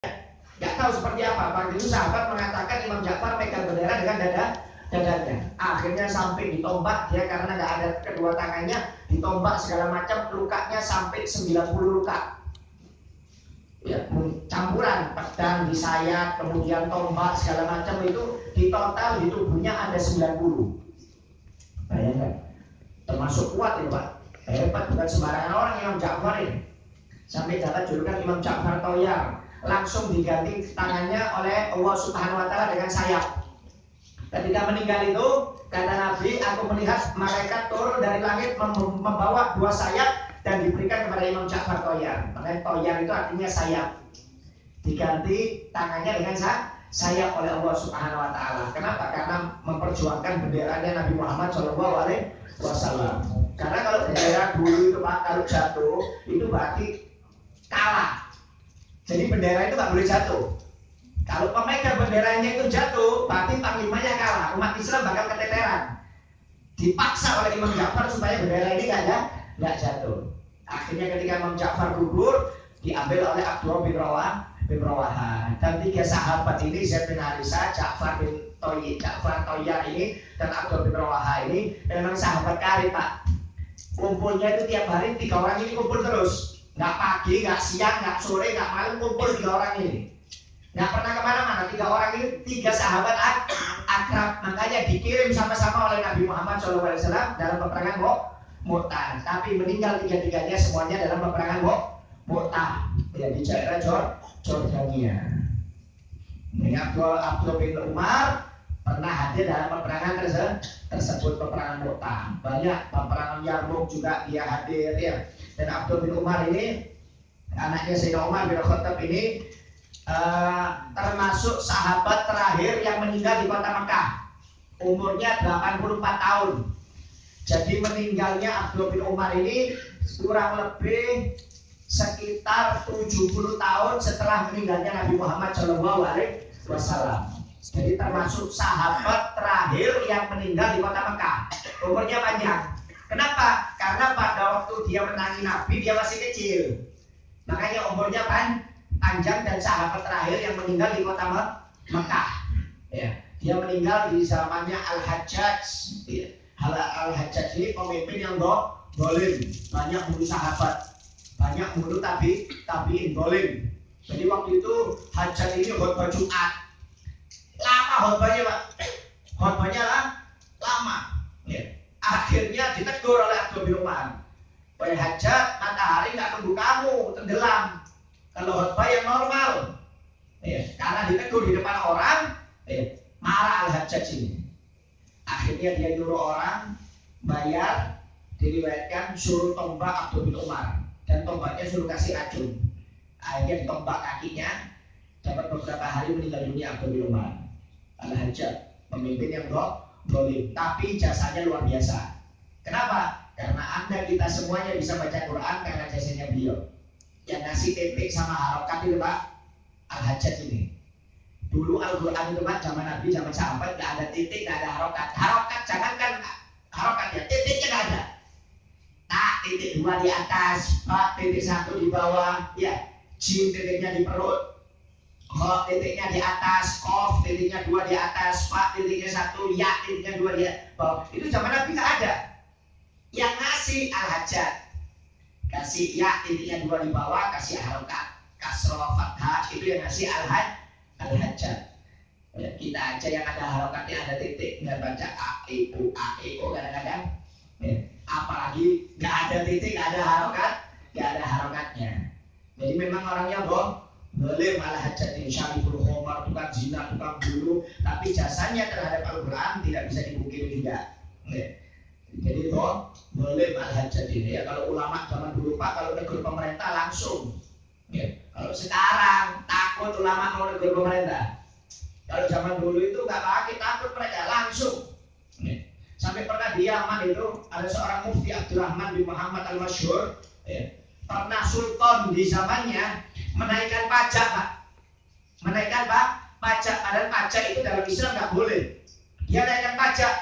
Nggak tahu seperti apa. Waktu itu sahabat mengatakan Imam Ja'far pegang bendera dengan dadanya. Akhirnya sampai ditombak dia karena nggak ada kedua tangannya, ditombak segala macam, lukanya sampai 90 luka. Ya, campuran pedang di sayap, kemudian tombak segala macam, itu di total di tubuhnya ada 90. Bayangkan, termasuk kuat itu Pak. Hebat, bukan sembarangan orang Imam Ja'far ini. Sampai dapat julukan Imam Ja'far Toyar. Langsung diganti tangannya oleh Allah Subhanahu wa Ta'ala dengan sayap. Ketika meninggal itu, kata Nabi, aku melihat malaikat turun dari langit membawa 2 sayap dan diberikan kepada Imam Ja'far Toyar. Makanya Toyar itu artinya sayap. Diganti tangannya dengan sayap oleh Allah Subhanahu wa Ta'ala. Kenapa? Karena memperjuangkan benderanya Nabi Muhammad SAW. Karena kalau bendera dulu itu Pak, kalau jatuh itu berarti kalah. Jadi bendera itu nggak boleh jatuh. Kalau pemegang benderanya itu jatuh, berarti panglimanya kalah. Umat Islam bakal keteteran. Dipaksa oleh Imam Ja'far supaya bendera ini nggak jatuh. Akhirnya ketika Imam Ja'far gugur, diambil oleh Abdullah bin Rawaha. Dan 3 sahabat ini, Zaid bin Harisah, Ja'far Toyar ini, dan Abdullah bin Rawaha ini memang sahabat karib Pak. Kumpulnya itu tiap hari 3 orang ini kumpul terus. Nggak pagi, nggak siang, nggak sore, nggak malam, kumpul 3 orang ini. Nggak pernah kemana-mana. 3 orang ini 3 sahabat akrab. Makanya dikirim sama-sama oleh Nabi Muhammad SAW dalam peperangan Mu'tah. Tapi meninggal 3-3-nya semuanya dalam peperangan Mu'tah, ya, di daerah Jordania. Ini Abdullah bin Umar pernah hadir dalam peperangan tersebut, peperangan Mu'tah. Banyak peperangan Yarmuk juga dia hadir, ya. Dan Abdullah bin Umar ini, anaknya Sayyidina Umar bin Khattab ini, termasuk sahabat terakhir yang meninggal di kota Mekah. Umurnya 84 tahun. Jadi meninggalnya Abdullah bin Umar ini kurang lebih sekitar 70 tahun setelah meninggalnya Nabi Muhammad SAW. Jadi termasuk sahabat terakhir yang meninggal di kota Mekah. Umurnya panjang. Kenapa? Karena pada waktu dia menangi Nabi, dia masih kecil. Makanya umurnya panjang, dan sahabat terakhir yang meninggal di kota Mekah. Ya, dia meninggal di zamannya Al-Hajjaj. Ya. Al-Hajjaj ini pemimpin yang dolim, banyak bunuh sahabat, banyak bunuh tabiin dolim. Jadi waktu itu Hajjaj ini khutbah Jumat. Lama khutbahnya Pak. Khutbahnya lama. Ya. Akhirnya ditegur oleh Abdullah bin Umar. Wahai Hajjaj, matahari nggak tunggu kamu, tenggelam. Kalau khutbah yang normal, ya, karena ditegur di depan orang, marah Al-Hajjaj ini. Akhirnya dia nyuruh orang bayar, diriwayatkan suruh tombak Abdullah bin Umar, dan tombaknya suruh kasih racun. Akhirnya ditombak kakinya, dapat beberapa hari meninggal dunia Abdullah bin Umar. Al-Hajjaj, pemimpin yang dolim, tapi jasanya luar biasa. Kenapa? Karena Anda, kita semuanya bisa baca Quran karena jasanya beliau. Yang ngasih titik sama harokat itu Pak, Al-Hajjaj ini. Dulu Al-Quran itu Pak, zaman Nabi, zaman sahabat, gak ada titik, gak ada harokat. Harokat, jangankan harokat ya, titiknya gak ada. Tak, titik 2 di atas, Pak, titik 1 di bawah, ya, jim titiknya di perut, Ho titiknya di atas, Kof titiknya 2 di atas, Pak titiknya 1, Ya titiknya 2 di bawah. Itu zaman Nabi gak ada. Yang ngasih Al-Hajjaj. Kasih Ya titiknya 2 di bawah, kasih harokat, kasroh, fathah, itu yang ngasih Al-Hajjaj. Ya, kita aja yang ada harokatnya, ada titik, nggak baca A, E, U, kadang-kadang. Ya, apalagi nggak ada titik, nggak ada harokatnya. Jadi memang orangnya boleh malah Hajjaj syariful khomar, tukang zina, tukang bunuh, tapi jasanya terhadap Al-Quran tidak bisa dipungkiri juga. Ya. Jadi boleh malah Hajjaj ini. Ya, kalau ulama zaman dulu Pak, kalau negur pemerintah langsung. Ya. Kalau sekarang takut ulama mau negur pemerintah. Kalau zaman dulu itu nggak pakai takut, mereka langsung. Ya. Sampai pernah di Yaman itu ada seorang mufti Abdurrahman bin Muhammad al-Masyhur. Ya. Pernah sultan di zamannya menaikkan pajak Pak. Menaikkan pajak, padahal pajak itu dalam Islam nggak boleh. Dia naikkan pajak.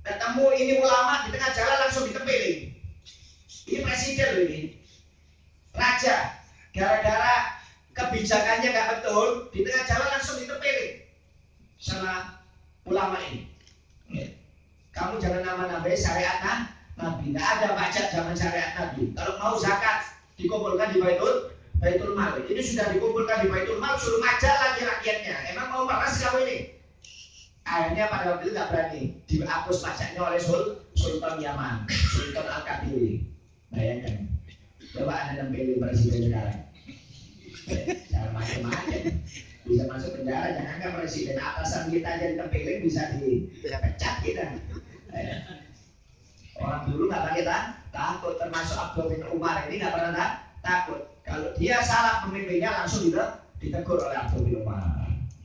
Ketemu ini ulama di tengah jalan langsung ditempelin. Ini presiden loh ini. Raja. Gara-gara kebijakannya nggak betul, di tengah jalan langsung ditepilin sama ulama ini. Kamu jangan nama-namai syariat Nabi. Nggak ada pajak zaman syariat Nabi. Kalau mau zakat dikumpulkan di Baitul Mal. Ini sudah dikumpulkan di Baitul Mal, suruh majal lagi rakyatnya. Emang mau meras kamu ini? Akhirnya pada waktu itu nggak berani dihapus pajaknya oleh Sultan Yaman, Sultan Al-Qadiri. Bayangkan, coba Anda pilih presiden sekarang. Jangan macam-macam, bisa masuk penjara. Jangan presiden atasan kita aja ditempelin bisa dipecat kita. Orang dulu nggak pakai takut, termasuk Abdullah bin Umar ini nggak pernah takut. Kalau dia salah pemimpinnya langsung ditegur oleh Abdullah bin Umar.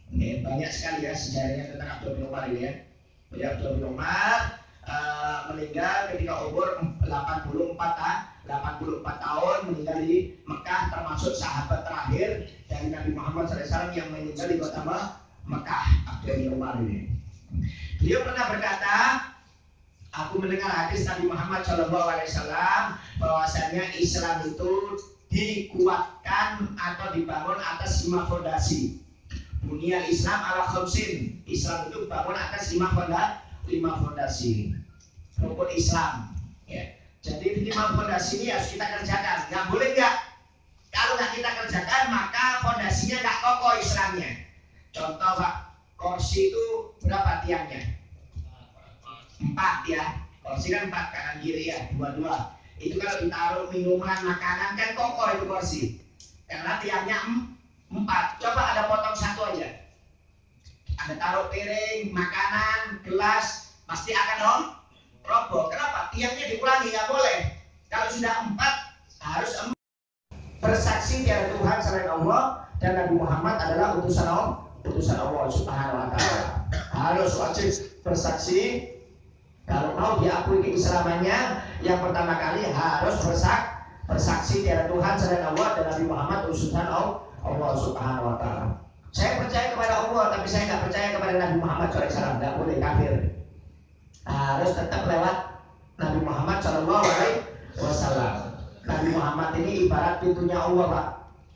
Ini banyak sekali ya sejarahnya tentang Abdullah bin Umar ini ya. Jadi Abdullah bin Umar meninggal ketika umur 84 tahun, meninggal di Mekah, termasuk sahabat terakhir dari Nabi Muhammad SAW yang meninggal di kota Mekah. Abdullah bin Umar ini. Beliau pernah berkata, aku mendengar hadis Nabi Muhammad SAW bahwasanya Islam itu dikuatkan atau dibangun atas 5 fondasi. Bunyal Islam ala khamsin. Islam itu bangun atas 5 fondasi. Rukun Islam. Ya. Jadi 5 fondasi ini harus kita kerjakan. Nggak boleh nggak? Kalau nggak kita kerjakan maka fondasinya nggak kokoh Islamnya. Contoh Pak, kursi itu berapa tiangnya? 4 ya. Kursi kan 4 kanan kiri ya, 2. Itu kalau ditaruh minuman, makanan kan kokoh itu kursi. Karena tiangnya 4. Coba ada potong 1 aja. Ada taruh piring, makanan, gelas, pasti akan roboh. Kenapa? Tiangnya dikurangi, nggak boleh. Kalau sudah 4 harus 4. Bersaksi tiada Tuhan selain Allah dan Nabi Muhammad adalah utusan Allah Subhanahu wa taala. Harus wajib bersaksi. Kalau mau diakui keislamannya, yang pertama kali harus bersaksi tiada Tuhan selain Allah dan Nabi Muhammad utusan Allah Subhanahu wa taala. Saya percaya kepada Allah, tapi saya nggak percaya kepada Nabi Muhammad SAW. Nggak boleh, kafir. Harus tetap lewat Nabi Muhammad SAW. Nabi Muhammad ini ibarat pintunya Allah, Pak.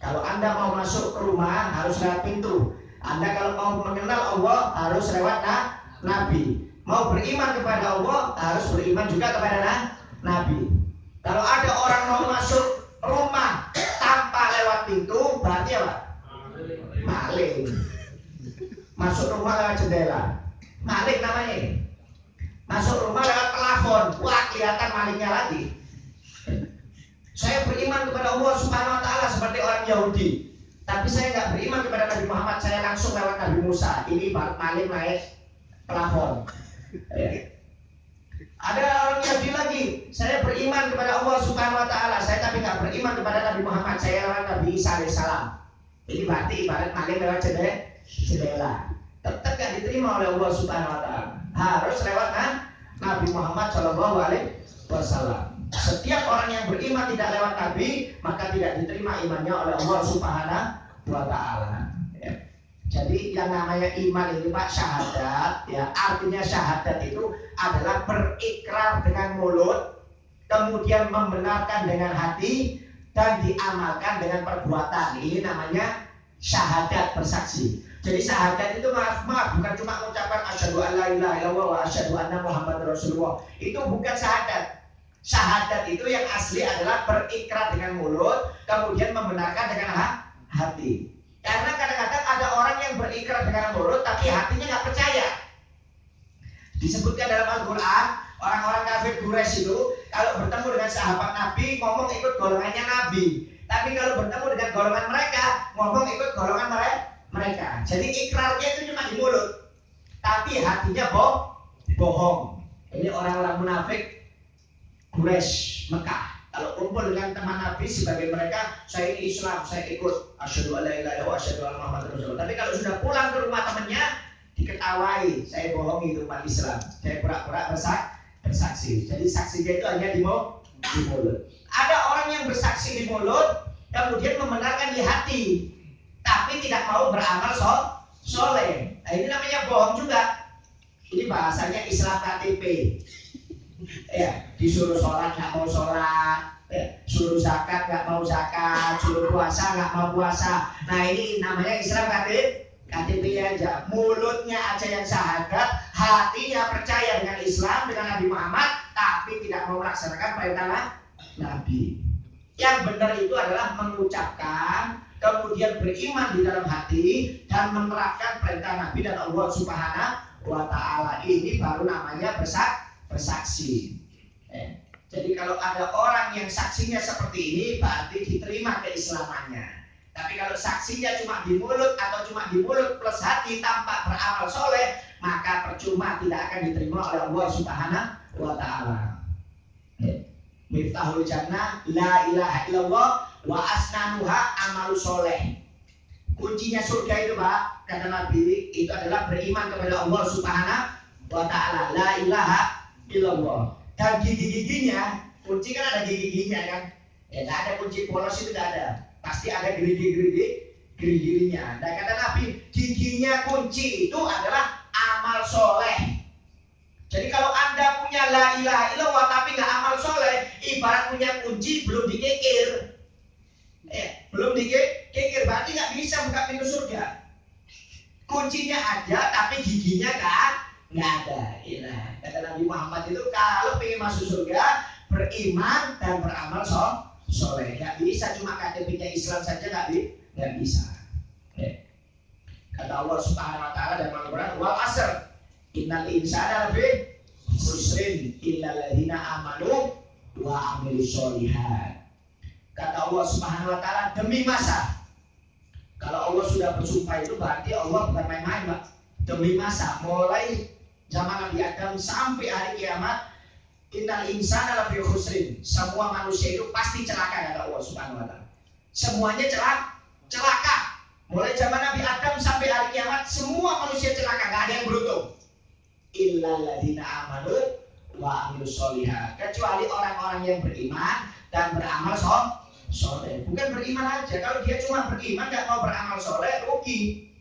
Kalau Anda mau masuk ke rumah harus lewat pintu. Anda kalau mau mengenal Allah harus lewat Nabi. Mau beriman kepada Allah harus beriman juga kepada Nabi. Kalau ada orang mau masuk rumah tanpa lewat pintu, berarti apa? Maling. Masuk rumah lewat jendela, maling namanya. Masuk rumah lewat plafon, wah kelihatan malingnya lagi. Saya beriman kepada Allah Subhanahu wa taala seperti orang Yahudi, tapi saya nggak beriman kepada Nabi Muhammad. Saya langsung lewat Nabi Musa. Ini maling naik plafon. Ya. Ada orang Yahudi lagi, saya beriman kepada Allah Subhanahu wa taala, saya tapi nggak beriman kepada Nabi Muhammad. Saya lewat Nabi Isa alaihissalam. Ini berarti ibarat maling lewat jendela. Tetap nggak diterima oleh Allah Subhanahu wa taala. Harus lewat Nabi Muhammad Shallallahu alaihi wasallam. Setiap orang yang beriman tidak lewat Nabi, maka tidak diterima imannya oleh Allah Subhanahu wa taala. Ya. Jadi yang namanya iman ini Pak, syahadat ya. Artinya syahadat itu adalah berikrar dengan mulut, kemudian membenarkan dengan hati dan diamalkan dengan perbuatan. Ini namanya syahadat, bersaksi. Jadi syahadat itu maaf bukan cuma mengucapkan asyhadu an la ilaha illallah wa asyhadu anna muhammadar rasulullah. Itu bukan syahadat. Syahadat itu yang asli adalah berikrar dengan mulut, kemudian membenarkan dengan hati. Karena kadang-kadang ada orang yang berikrar dengan mulut tapi hatinya nggak percaya. Disebutkan dalam Al-Quran, orang-orang kafir Quraisy itu kalau bertemu dengan sahabat Nabi ngomong ikut golongannya Nabi, tapi kalau bertemu dengan golongan mereka ngomong ikut golongan mereka. Jadi ikrarnya itu cuma di mulut, tapi hatinya bohong. Ini orang-orang munafik Quraisy Mekah. Kalau kumpul dengan teman Nabi sebagai mereka, saya ini Islam, saya ikut asyhadu an la ilaha illallah wa asyhadu anna muhammadar rasulullah. Tapi kalau sudah pulang ke rumah temannya, diketawai, saya bohongi itu umat Islam. Saya pura-pura bersaksi. Jadi saksinya itu hanya di mulut. Ada orang yang bersaksi di mulut, kemudian membenarkan di hati, tapi tidak mau beramal soleh. Nah, ini namanya bohong juga. Ini bahasanya Islam KTP. Ya, disuruh sholat nggak mau sholat, Suruh zakat nggak mau zakat, suruh puasa nggak mau puasa. Nah ini namanya Islam KTP aja. Mulutnya aja yang syahadat, hatinya percaya dengan Islam, dengan Nabi Muhammad, tapi tidak mau melaksanakan perintah Nabi. Yang benar itu adalah mengucapkan, kemudian beriman di dalam hati dan menerapkan perintah Nabi dan Allah Subhanahu wa Ta'ala. Ini baru namanya bersaksi. Jadi kalau ada orang yang saksinya seperti ini, berarti diterima keislamannya. Tapi kalau saksinya cuma di mulut atau cuma di mulut plus hati tanpa beramal soleh, maka percuma, tidak akan diterima oleh Allah Subhanahu wa Ta'ala. Miftahul jannah la ilaha illallah wa asnanuha amalu soleh. Kuncinya surga itu Pak, kata Nabi, itu adalah beriman kepada Allah Subhanahu wa Ta'ala. La ilaha illallah. Dan gigi-giginya, kunci kan ada gigi-giginya kan? Ya nggak ada kunci polos itu nggak ada. Pasti ada gerigi-geriginya. Dan kata Nabi, giginya kunci itu adalah amal soleh. Jadi kalau Anda punya la ilaha illallah tapi nggak amal soleh, ibarat punya kunci belum dikikir. Belum dikikir, berarti nggak bisa buka pintu surga. Kuncinya ada tapi giginya nggak ada. Nah, kata Nabi Muhammad itu kalau ingin masuk surga, beriman dan beramal soleh. Nggak bisa cuma KTP-nya Islam saja, nggak bisa. Kata Allah Subhanahu wa Ta'ala dalam Al-Quran, wal asr innal insana lafi khusrin illal ladzina amanu wa amilus sholihat. Kata Allah Subhanahu wa Ta'ala, demi masa. Kalau Allah sudah bersumpah itu berarti Allah bukan main-main, Pak. Demi masa, mulai zaman Nabi Adam sampai hari kiamat, innal insana lafi khusrin. Semua manusia itu pasti celaka, kata Allah Subhanahu wa Ta'ala. Semuanya celaka. Mulai zaman Nabi Adam sampai hari kiamat, semua manusia celaka, nggak ada yang beruntung. Illal ladzina amanu wa amilus sholihat. Kecuali orang-orang yang beriman dan beramal soleh. Bukan beriman aja. Kalau dia cuma beriman nggak mau beramal soleh, rugi.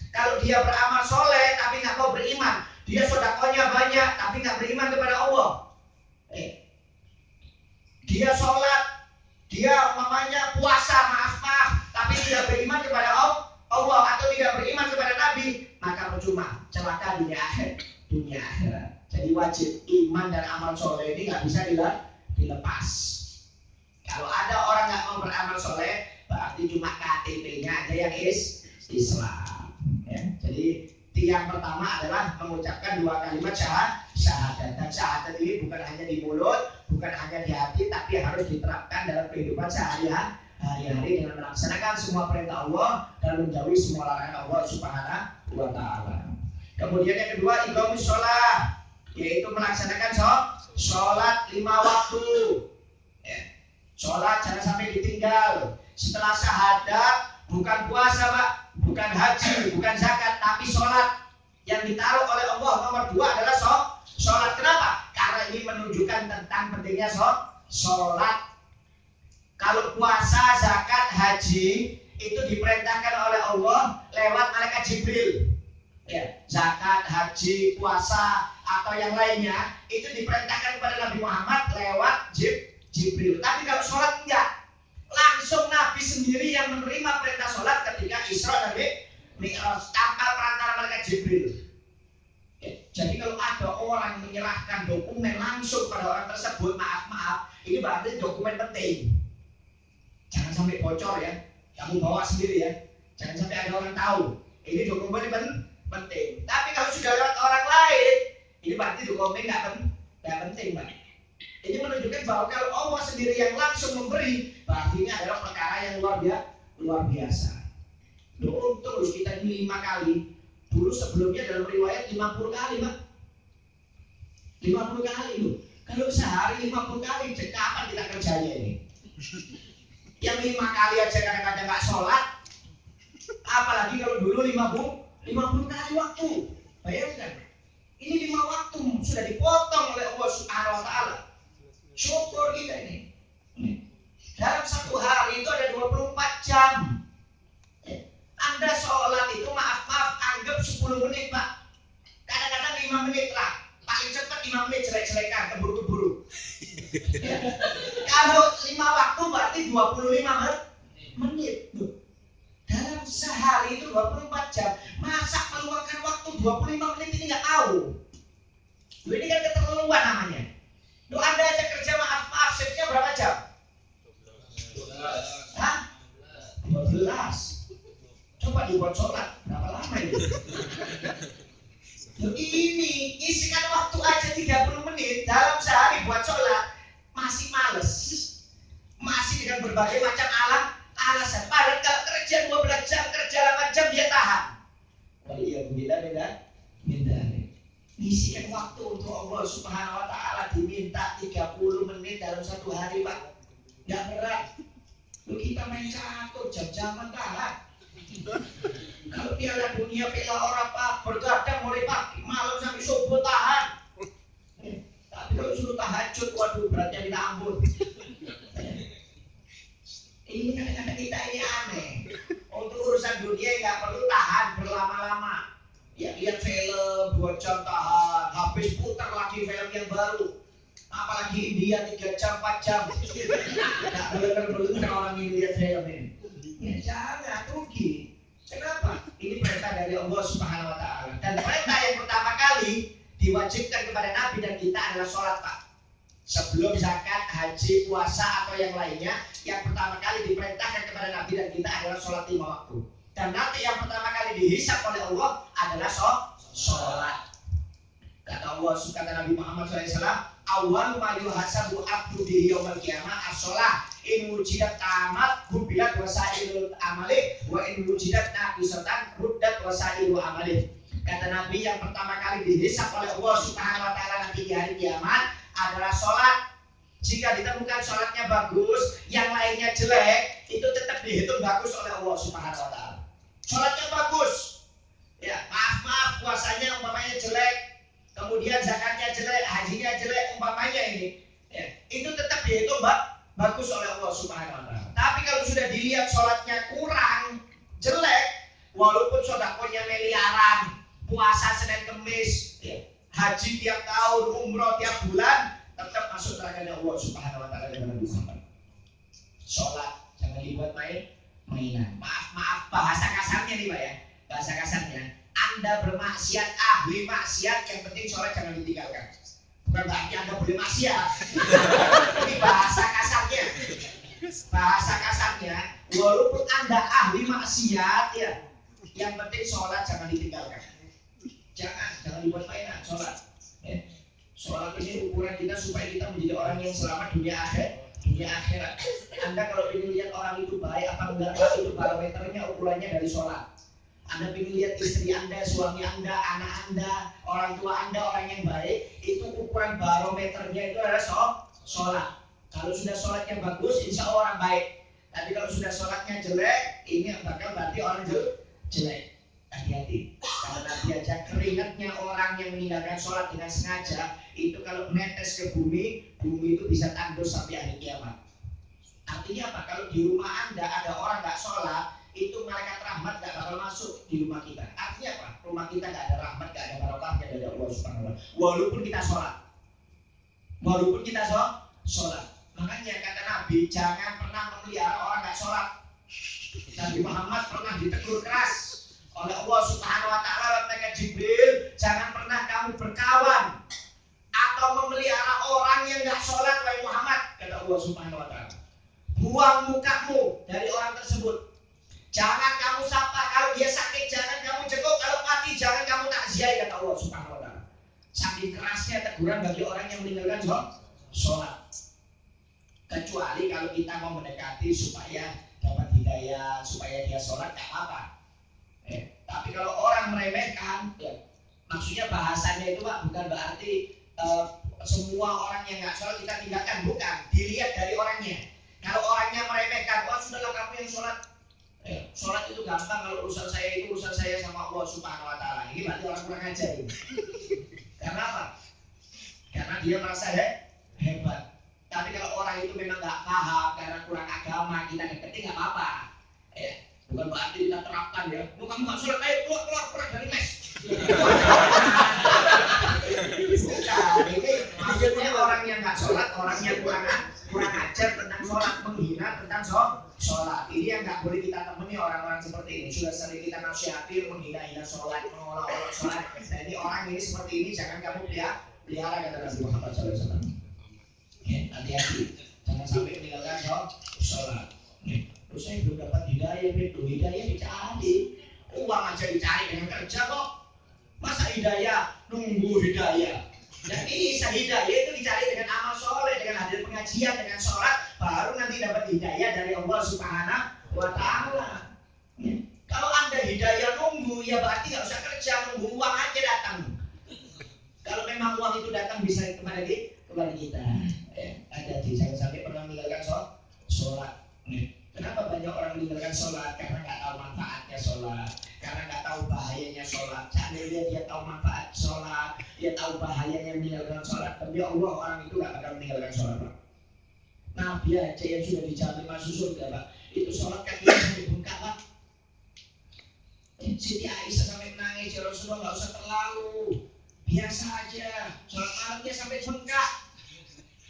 Kalau dia beramal soleh tapi nggak mau beriman, dia sedekahnya banyak tapi nggak beriman kepada Allah. Dia sholat, dia namanya puasa, maaf, tapi tidak beriman kepada Allah atau tidak beriman kepada Nabi, maka percuma, celaka dunia akhirat. Jadi wajib iman dan amal soleh ini nggak bisa dilepas. Kalau ada orang nggak mau beramal soleh, berarti cuma KTP-nya aja yang Islam. Jadi tiang pertama adalah mengucapkan dua kalimat syahadat. Dan syahadat ini bukan hanya di mulut, bukan hanya di hati, tapi harus diterapkan dalam kehidupan sehari-hari dengan melaksanakan semua perintah Allah dan menjauhi semua larangan Allah Subhanahu wa Ta'ala. Kemudian yang kedua, iqamus sholat, yaitu melaksanakan sholat 5 waktu. Sholat jangan sampai ditinggal. Setelah syahadat, bukan puasa Pak, bukan haji, bukan zakat, tapi sholat. Yang ditaruh oleh Allah nomor 2 adalah sholat. Kenapa? Karena ini menunjukkan tentang pentingnya sholat. Kalau puasa, zakat, haji itu diperintahkan oleh Allah lewat malaikat Jibril. Zakat, haji, puasa atau yang lainnya itu diperintahkan kepada Nabi Muhammad lewat Jibril. Tapi kalau sholat enggak, langsung Nabi sendiri yang menerima perintah sholat ketika Isra dan Mi'raj tanpa perantara malaikat Jibril. Jadi kalau ada orang menyerahkan dokumen langsung pada orang tersebut, maaf, ini berarti dokumen penting. Jangan sampai bocor ya, kamu bawa sendiri ya. Jangan sampai ada orang tahu. Ini dokumen penting. Tapi kalau sudah lewat orang lain, ini berarti dokumen nggak penting, Pak. Ini menunjukkan bahwa kalau Allah sendiri yang langsung memberi, berarti ini adalah perkara yang luar biasa. Untung kita ini 5 kali. Dulu sebelumnya dalam riwayat 50 kali, Pak. 50 kali loh. Kalau sehari 50 kali, kapan kita kerjanya ini? Yang 5 kali aja kadang-kadang nggak sholat, apalagi kalau dulu 50 kali waktu. Bayangkan, ini 5 waktu sudah dipotong oleh Allah Subhanahu wa Ta'ala. Syukur kita ini. Dalam satu hari itu ada 24 jam. Anda sholat itu maaf anggap 10 menit Pak. Kadang-kadang 5 menit lah. Paling cepat 5 menit jelek-jelekan, keburu-keburu. Kalau 5 waktu berarti 25 menit. Dalam sehari itu 24 jam. Masa meluangkan waktu 25 menit ini nggak tahu? Ini kan keterlaluan namanya. Anda aja kerja maaf shiftnya berapa jam? 12. Hah? 12. Coba dibuat sholat berapa lama itu? Ini isikan waktu aja 30 menit dalam sehari buat sholat masih males, masih dengan berbagai macam alasan. Padahal kalau kerja 12 jam, kerja 8 jam dia tahan. Oh iya, beda. Isikan waktu untuk Allah Subhanahu Wa Taala diminta 30 menit dalam satu hari, Pak. Nggak berat. Lu kita main catur jam-jaman tahan. Kalau Piala Dunia Piala orang Pak bergadang mulai pagi malam sampai subuh tahan. Tapi kalau suruh tahajud, waduh beratnya minta ampun. Ini kadang-kadang kita ini aneh. Untuk urusan dunia nggak perlu tahan berlama-lama. Ya lihat film 2 jam tahan, habis putar lagi film yang baru. Apalagi India 3 jam 4 jam. Nggak bener-bener orang ini lihat film ini. Ya jangan rugi. Kenapa? Ini perintah dari Allah Subhanahu Wa Taala. Dan perintah yang pertama kali diwajibkan kepada Nabi dan kita adalah sholat, Pak. Sebelum zakat, haji, puasa atau yang lainnya, yang pertama kali diperintahkan kepada Nabi dan kita adalah sholat 5 waktu. Dan nanti yang pertama kali dihisap oleh Allah adalah sholat. Kata Allah, kata Nabi Muhammad SAW, awwalu ma yuhasabu abdu bihi yaumil qiyamah as-shalah. In wujidat tamat hubilat wasailul amali wa in wujidat naqisatan ruddat wasailu amali. Kata Nabi, yang pertama kali dihisap oleh Allah Subhanahu Wa Taala nanti di hari kiamat adalah sholat. Jika ditemukan sholatnya bagus, yang lainnya jelek, itu tetap dihitung bagus oleh Allah Subhanahu Wa Taala. Sholatnya bagus, ya maaf puasanya umpamanya jelek, kemudian zakatnya jelek, hajinya jelek umpamanya ini, ya, itu tetap dihitung bagus oleh Allah Subhanahu Wa Taala. Tapi kalau sudah dilihat sholatnya kurang, jelek, walaupun sedekahnya miliaran, puasa Senin Kemis, ya, haji tiap tahun, umroh tiap bulan, tetap masuk neraka Allah Subhanahu Wa Taala dengan Nabi Muhammad. Sholat jangan dibuat mainan. Maaf bahasa kasarnya nih Pak ya, bahasa kasarnya. Anda bermaksiat, ahli maksiat, yang penting sholat jangan ditinggalkan. Bukan berarti Anda boleh maksiat. Ini bahasa kasarnya. Bahasa kasarnya, walaupun Anda ahli maksiat ya, yang penting sholat jangan ditinggalkan. Jangan dibuat mainan sholat. Ya. Sholat ini ukuran kita supaya kita menjadi orang yang selamat dunia akhirat. Anda kalau ingin lihat orang itu baik apa enggak, itu barometernya ukurannya dari sholat. Anda ingin lihat istri Anda, suami Anda, anak Anda, orang tua Anda orang yang baik, itu ukuran barometernya itu adalah sholat. Kalau sudah sholatnya bagus, insya Allah orang baik. Tapi kalau sudah sholatnya jelek, ini bakal berarti orang jelek. Hati-hati, karena Nabi aja keringatnya orang yang meninggalkan sholat dengan sengaja itu kalau menetes ke bumi itu bisa tandus sampai hari kiamat. Artinya apa? Kalau di rumah Anda ada orang nggak sholat, itu malaikat rahmat nggak bakal masuk di rumah kita. Artinya apa? Rumah kita nggak ada rahmat, nggak ada barokahnya dari Allah Subhanahu Wa Taala. Walaupun kita sholat. Makanya kata Nabi, jangan pernah memelihara orang nggak sholat. Nabi Muhammad pernah ditegur keras oleh Allah Subhanahu Wa Taala oleh Jibril, jangan pernah kamu berkawan atau memelihara orang yang nggak sholat, wahai Muhammad, kata Allah Subhanahu Wa Taala. Buang mukamu dari orang tersebut. Jangan kamu sapa kalau dia sakit, jangan kamu jenguk, kalau mati jangan kamu takziah, kata Allah Subhanahu Wa Taala. Saking kerasnya teguran bagi orang yang meninggalkan sholat. Kecuali kalau kita mau mendekati supaya dapat hidayah, supaya dia sholat, nggak apa-apa. Tapi kalau orang meremehkan, ya, maksudnya bahasanya itu Pak bukan berarti semua orang yang nggak sholat kita tinggalkan, bukan. Dilihat dari orangnya. Kalau orangnya meremehkan, wah sudahlah kamu yang sholat. Sholat itu gampang, kalau urusan saya sama Allah Subhanahu Wa Taala. Ini berarti orang kurang ajar ini. Karena apa? Karena dia merasa hebat. Tapi kalau orang itu memang nggak paham karena kurang agama, kita deketin nggak apa-apa. Bukan berarti kita terapkan ya. Kamu nggak sholat, ayo keluar dari mes. Bukan. Ini maksudnya orang yang nggak sholat, orang yang kurang mengajar tentang sholat, menghina tentang sholat. Ini yang nggak boleh kita temani orang-orang seperti ini. Sudah sering kita nasihatin menghina-hina sholat, mengolok-olok sholat. Nah ini orang ini seperti ini jangan kamu pelihara kata Nabi Muhammad SAW. Hati-hati, jangan sampai meninggalkan sholat. Terus saya belum dapat hidayah, hidayah dicari, uang aja dicari dengan kerja kok. Masa hidayah nunggu hidayah? Dan bisa hidayah itu dicari dengan amal soleh, dengan hadir pengajian, dengan sholat, baru nanti dapat hidayah dari Allah Subhanahu wa Ta'ala. Kalau Anda hidayah nunggu, ya berarti nggak usah kerja, nunggu uang aja datang. Kalau memang uang itu datang bisa kepada kita. Hati-hati, jangan sampai pernah meninggalkan sholat. Kenapa banyak orang meninggalkan sholat? Karena nggak tahu manfaatnya sholat, karena nggak tahu bahayanya sholat. Seandainya dia tahu manfaat sholat, dia tahu bahayanya meninggalkan sholat, demi Allah orang itu nggak akan meninggalkan sholat, Pak. Nabi aja yang sudah dijamin masuk surga, Pak, itu sholat kakinya sampai bengkak, Pak. Siti Aisyah sampai menangis, ya Rasulullah nggak usah terlalu, biasa aja. Sholat malamnya sampai bengkak.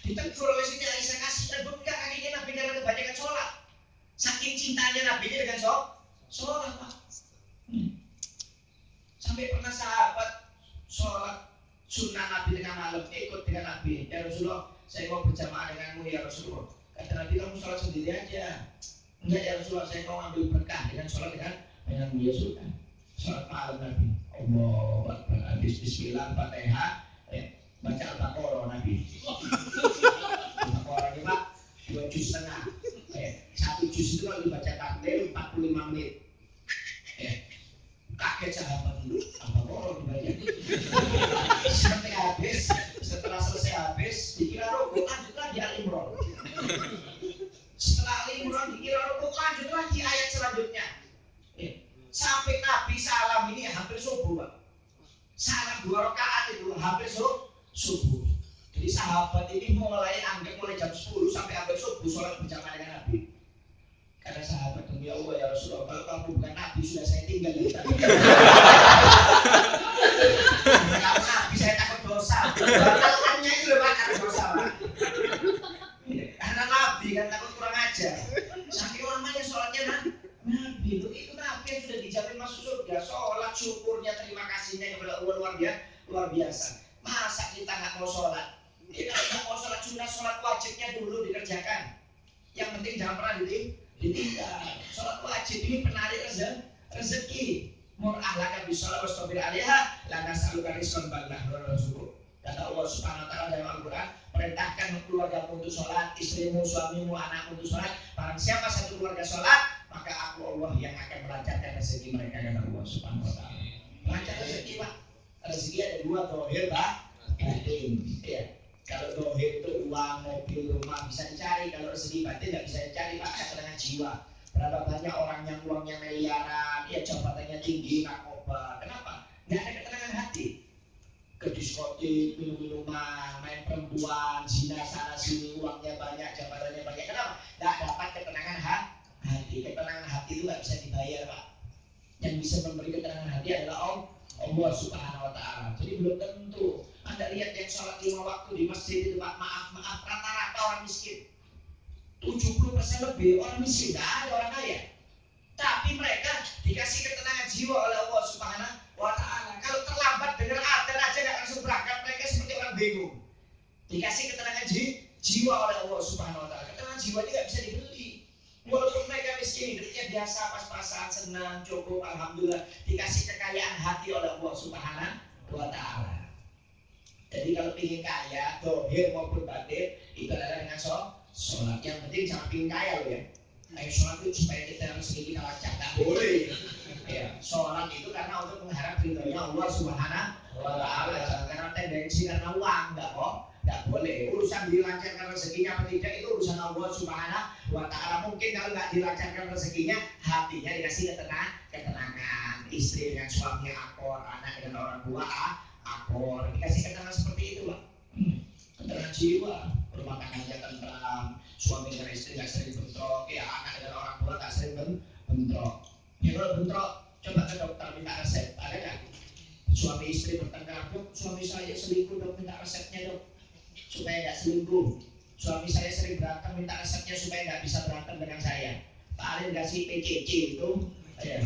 Ditegur oleh Siti Aisyah, kasihan bengkak kakinya Nabi karena kebanyakan sholat. Saking cintanya Nabi dengan sholat, Pak. Sampai pernah sahabat sholat sunnah Nabi tengah malam, ikut dengan Nabi. Ya Rasulullah, saya mau berjamaah denganmu ya Rasulullah. Kata Nabi, kamu sholat sendiri aja. Enggak ya Rasulullah, saya mau ambil berkah dengan sholat denganmu. Ya sudah, sholat malam Nabi. Allah Akbar, habis bismillah, Fatihah, baca Al-Baqarah Nabi. Al-Baqarah ini Pak, 2 juz setengah. 1 juz itu kalau dibaca takbir 45 menit. Kaget sahabat dulu, Al-Baqarah dibaca. Sampai habis, setelah selesai habis, dikira rukuk, lanjut lagi Al-Imran. Setelah Al-Imran dikira rukuk, lanjut lagi ayat selanjutnya. Sampai Nabi salam ini hampir subuh, Pak. Salam 2 rakaat itu hampir subuh. Jadi sahabat ini mulai jam 10 sampai hampir subuh sholat berjamaah dengan Nabi. Karena sahabat, demi Allah ya Rasulullah, kalau kamu bukan Nabi sudah saya tinggal dari tadi. Kalau Nabi saya takut dosa. Batalannya itu loh Pak, karena dosa Pak. Karena Nabi kan takut kurang ajar. Saking lamanya sholatnya Nabi itu Nabi yang sudah dijamin masuk surga. Sholat syukurnya, terima kasihnya kepada Allah luar biasa. Masa kita nggak mau sholat? Kita nggak mau sholat sunnah, sholat wajibnya dulu dikerjakan. Yang penting jangan pernah ditinggal. Sholat wajib ini penarik rezeki. Mur'ahlaka bisolat wastabir alaiha lana saluka rizqan ballah warzuquk. Kata Allah Subhanahu wa Ta'ala dalam Al-Quran, perintahkan keluarga untuk sholat, istrimu, suamimu, anakmu untuk sholat. Barang siapa satu keluarga sholat, maka aku Allah yang akan melancarkan rezeki mereka, kata Allah Subhanahu wa Ta'ala. Lancar rezeki Pak. Rezeki ada 2, dohir Pak, batin. Ya. Kalau dohir itu uang, mobil, rumah bisa dicari. Kalau rezeki batin nggak bisa dicari Pak, ketenangan jiwa. Berapa banyak orang yang uangnya miliaran, ya jabatannya tinggi, narkoba. Kenapa? Nggak ada ketenangan hati. Ke diskotik, minum-minuman, main perempuan, zina sana sini, uangnya banyak, jabatannya banyak. Kenapa? Nggak dapat ketenangan hati. Ketenangan hati itu nggak bisa dibayar Pak. Yang bisa memberi ketenangan hati adalah Allah Subhanahu wa Ta'ala. Jadi belum tentu. Anda lihat yang sholat 5 waktu di masjid itu Pak, maaf, rata-rata orang miskin. 70% lebih orang miskin, tidak ada orang kaya. Tapi mereka dikasih ketenangan jiwa oleh Allah Subhanahu wa Ta'ala. Kalau terlambat dengar adzan aja nggak langsung berangkat, mereka seperti orang bingung. Dikasih ketenangan jiwa oleh Allah Subhanahu wa Ta'ala. Ketenangan jiwa ini nggak bisa dibeli. Walaupun mereka miskin, hidupnya biasa, pas-pasan, senang, cukup, alhamdulillah. Dikasih kekayaan hati oleh Allah Subhanahu wa Ta'ala. Jadi kalau ingin kaya, dohir maupun batin, itu adalah dengan sholat. Yang penting jangan ingin kaya loh ya. Ayo sholat itu supaya kita rezeki kita lancar, nggak boleh. Ya, sholat itu karena untuk mengharap ridhonya Allah Subhanahu wa Ta'ala. Karena tendensi karena uang, nggak boleh. Urusan dilancarkan rezekinya apa tidak itu urusan Allah Subhanahu wa Ta'ala. Mungkin kalau nggak dilancarkan rezekinya, hatinya dikasih ketenangan. Istri dengan suaminya akor, anak dengan orang tua akor, dikasih ketenangan seperti itu Pak. Ketenangan jiwa, rumah tangganya tentram, suami dengan istri nggak sering bentrok, ya anak dengan orang tua nggak sering bentrok. Ya kalau bentrok, coba ke dokter minta resep, ada nggak? Suami istri bertengkar, dok, suami saya selingkuh, dok, minta resepnya dok, supaya nggak selingkuh. Suami saya sering berantem, minta resepnya supaya nggak bisa berantem dengan saya. Paling kasih PCC itu, ya.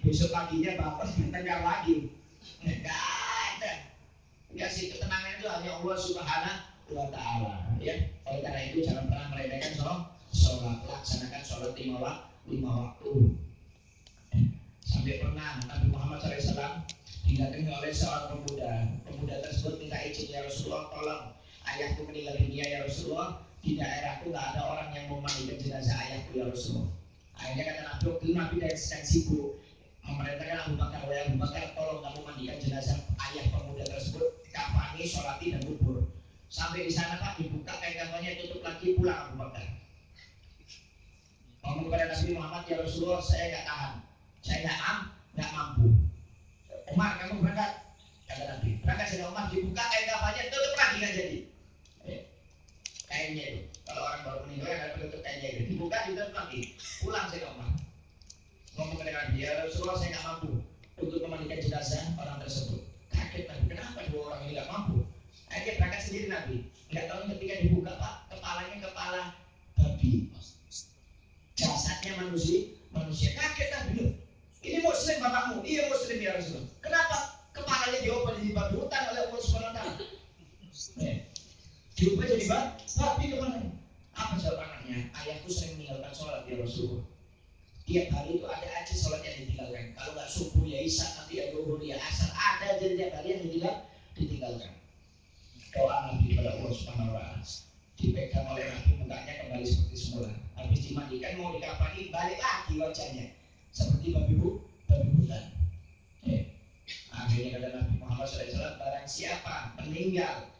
Besok paginya bapak bertengkar lagi. Nggak ada. Kasih ketenangan itu hanya Allah Subhanahu wa Ta'ala. Ya. Oleh karena itu jangan pernah meremehkan sholat. Laksanakan sholat 5 waktu. Sampai pernah Nabi Muhammad SAW didatangi oleh seorang pemuda. Pemuda tersebut minta izin, ya Rasulullah, tolong ayahku meninggal dunia ya Rasulullah. Di daerahku nggak ada orang yang mau mandikan jenazah ayahku ya Rasulullah. Akhirnya kata Nabi, waktu Nabi sedang sibuk memerintahkan Abu Bakar, wahai Abu Bakar, tolong kamu mandikan jenazah ayah pemuda tersebut, kafani, sholati dan kubur. Sampai di sana Pak dibuka kain kafannya, tutup lagi, pulang Abu Bakar. Ngomong kepada Nabi Muhammad, ya Rasulullah, saya nggak tahan, saya nggak mampu. Umar, kamu berangkat, kata Nabi. Berangkat saja Umar, dibuka kain kafannya, tutup lagi nggak jadi. Kainnya itu, kalau orang baru meninggal ada penutup kainnya itu, dibuka ditutup lagi, pulang saja Umar. Ngomong kepada Nabi, ya Rasulullah, saya nggak mampu untuk memandikan jenazah orang tersebut. Kaget Nabi, kenapa dua orang ini nggak mampu? Akhirnya berangkat sendiri Nabi. Nggak tahu ketika dibuka Pak, kepalanya kepala babi, jasadnya manusia. Kaget Nabi, loh, ini muslim bapakmu? Iya muslim ya Rasulullah. Kenapa kepalanya diubah jadi babi hutan oleh Allah Subhanahu wa Ta'ala? Diubah jadi babi kemana? Apa jawabannya? Ayahku sering meninggalkan sholat ya Rasulullah. Tiap hari itu ada aja sholat yang ditinggalkan. Kalau nggak subuh ya isya, nanti ya zuhur ya asar, ada aja tiap hari yang ditinggalkan. Doa Nabi kepada Allah Subhanahu wa Ta'ala, dipegang oleh Nabi, mukanya kembali seperti semula. Habis dimandikan mau dikafani, balik lagi wajahnya seperti babi hutan. Akhirnya kata Nabi Muhammad SAW, barang siapa meninggal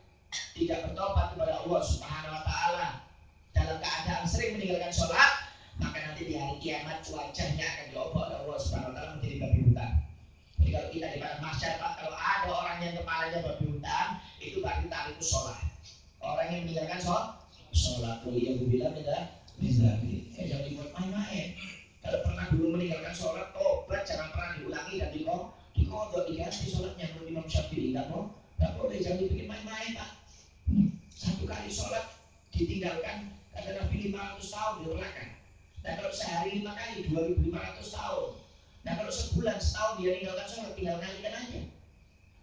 tidak bertobat kepada Allah Subhanahu wa Ta'ala dalam keadaan sering meninggalkan sholat, maka nanti di hari kiamat wajahnya akan diubah oleh Allah Subhanahu wa Ta'ala menjadi babi hutan. Jadi kalau kita di padang mahsyar, kalau ada orang yang kepalanya babi hutan, itu berarti tadi itu sholat. Orang yang meninggalkan sholat, yang bilang jangan dibuat main-main. Kalau pernah dulu meninggalkan sholat, tobat jangan pernah diulangi dan dikodok, diganti sholatnya. Menurut Imam Syafi'i nggak boleh, jangan dibikin main-main Pak. Satu kali sholat ditinggalkan, kata Nabi 500 tahun diulangi. Nah kalau sehari 5 kali 2.500 tahun. Nah kalau sebulan setahun dia meninggalkan sholat, tinggal kalikan aja.